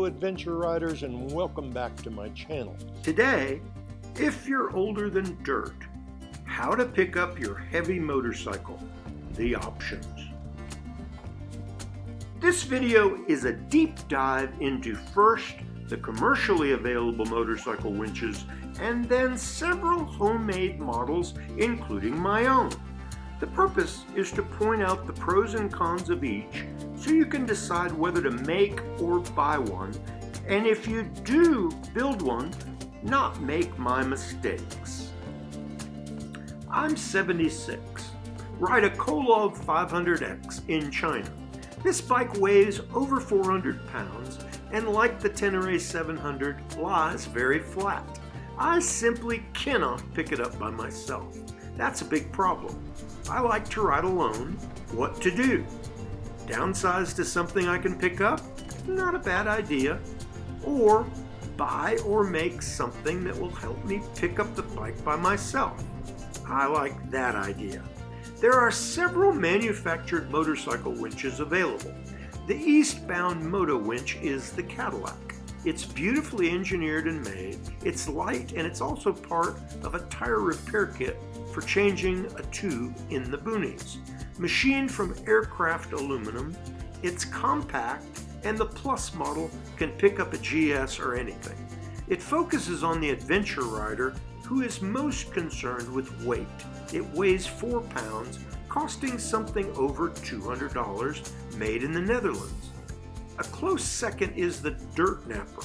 adventure riders, and welcome back to my channel. Today, if you're older than dirt, how to pick up your heavy motorcycle, the options. This video is a deep dive into first the commercially available motorcycle winches and then several homemade models, including my own. The purpose is to point out the pros and cons of each so you can decide whether to make or buy one, and if you do build one, not make my mistakes. I'm 76, ride a Kolov 500X in China. This bike weighs over 400 pounds and, like the Tenere 700, lies very flat. I simply cannot pick it up by myself. That's a big problem. I like to ride alone. What to do? Downsize to something I can pick up? Not a bad idea. Or buy or make something that will help me pick up the bike by myself. I like that idea. There are several manufactured motorcycle winches available. The Eastbound MotoWinch is the Cadillac. It's beautifully engineered and made, it's light, and it's also part of a tire repair kit for changing a tube in the boonies. Machined from aircraft aluminum, it's compact, and the Plus model can pick up a GS or anything. It focuses on the adventure rider who is most concerned with weight. It weighs 4 pounds, costing something over $200, made in the Netherlands. A close second is the Dirt Napper,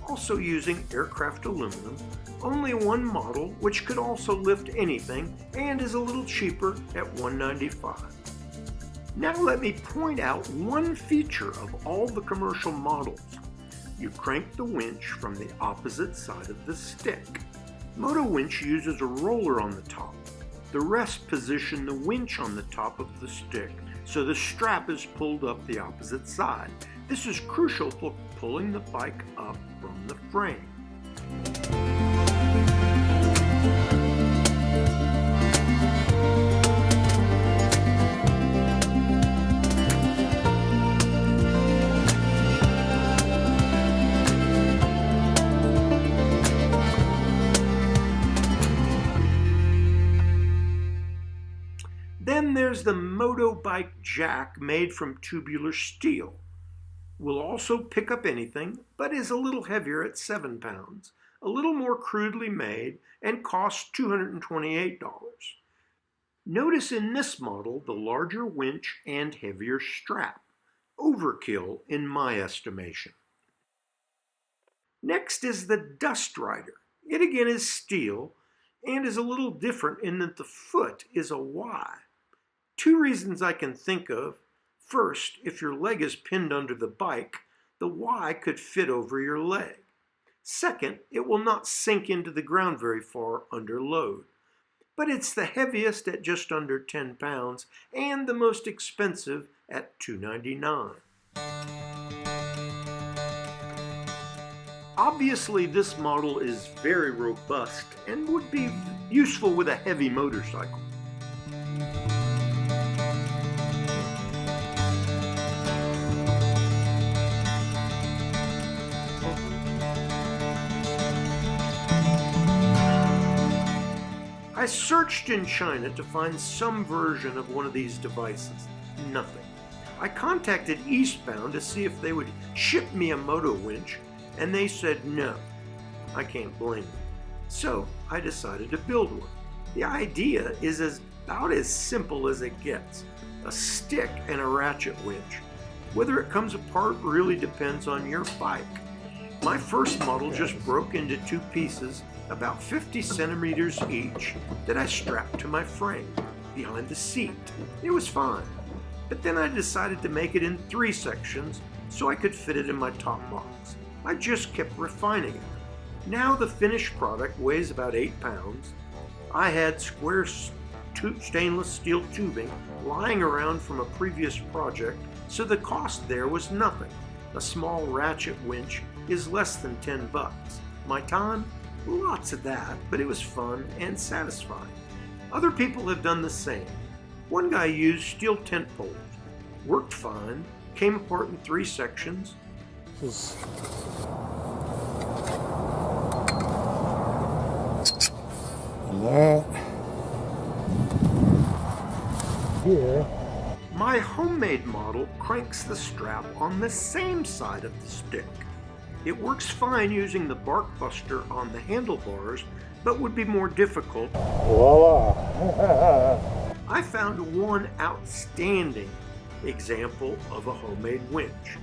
also using aircraft aluminum, only one model which could also lift anything and is a little cheaper at $195. Now let me point out one feature of all the commercial models. You crank the winch from the opposite side of the stick. MotoWinch uses a roller on the top. The rest position the winch on the top of the stick so the strap is pulled up the opposite side. This is crucial for pulling the bike up from the frame. Then there's the Motorbikejack, made from tubular steel. Will also pick up anything, but is a little heavier at 7 pounds, a little more crudely made, and costs $228. Notice in this model the larger winch and heavier strap. Overkill in my estimation. Next is the Dustrider. It again is steel and is a little different in that the foot is a Y. Two reasons I can think of. First, if your leg is pinned under the bike, the Y could fit over your leg. Second, it will not sink into the ground very far under load. But it's the heaviest at just under 10 pounds and the most expensive at $299. Obviously, this model is very robust and would be useful with a heavy motorcycle. I searched in China to find some version of one of these devices. Nothing. I contacted Eastbound to see if they would ship me a MotoWinch, and they said no. I can't blame them. So I decided to build one. The idea is about as simple as it gets. A stick and a ratchet winch. Whether it comes apart really depends on your bike. My first model just broke into 2 pieces, about 50 centimeters each, that I strapped to my frame behind the seat. It was fine. But then I decided to make it in 3 sections so I could fit it in my top box. I just kept refining it. Now the finished product weighs about 8 pounds. I had square stainless steel tubing lying around from a previous project, so the cost there was nothing. A small ratchet winch is less than $10. My time? Lots of that, but it was fun and satisfying. Other people have done the same. One guy used steel tent poles, worked fine, came apart in 3 sections. Just and that here. My homemade model cranks the strap on the same side of the stick. It works fine using the bark buster on the handlebars, but would be more difficult. Voila! I found one outstanding example of a homemade winch.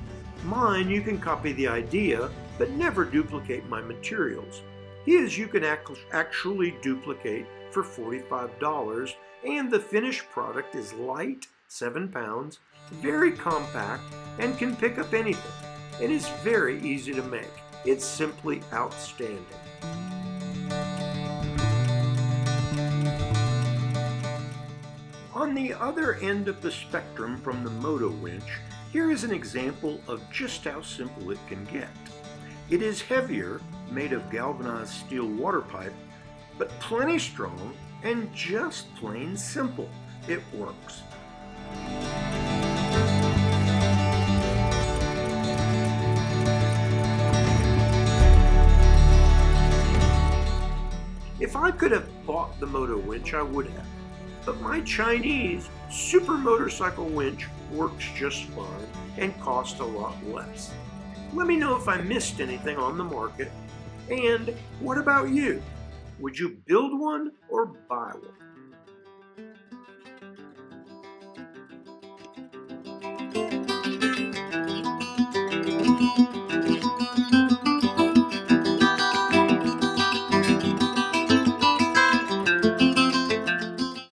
Mine, you can copy the idea, but never duplicate my materials. His you can actually duplicate for $45, and the finished product is light, 7 pounds, very compact, and can pick up anything. It is very easy to make. It's simply outstanding. On the other end of the spectrum from the MotoWinch, here is an example of just how simple it can get. It is heavier, made of galvanized steel water pipe, but plenty strong and just plain simple. It works. If I could have bought the MotoWinch, I would have. But my Chinese super motorcycle winch works just fine and costs a lot less. Let me know if I missed anything on the market. And what about you? Would you build one or buy one?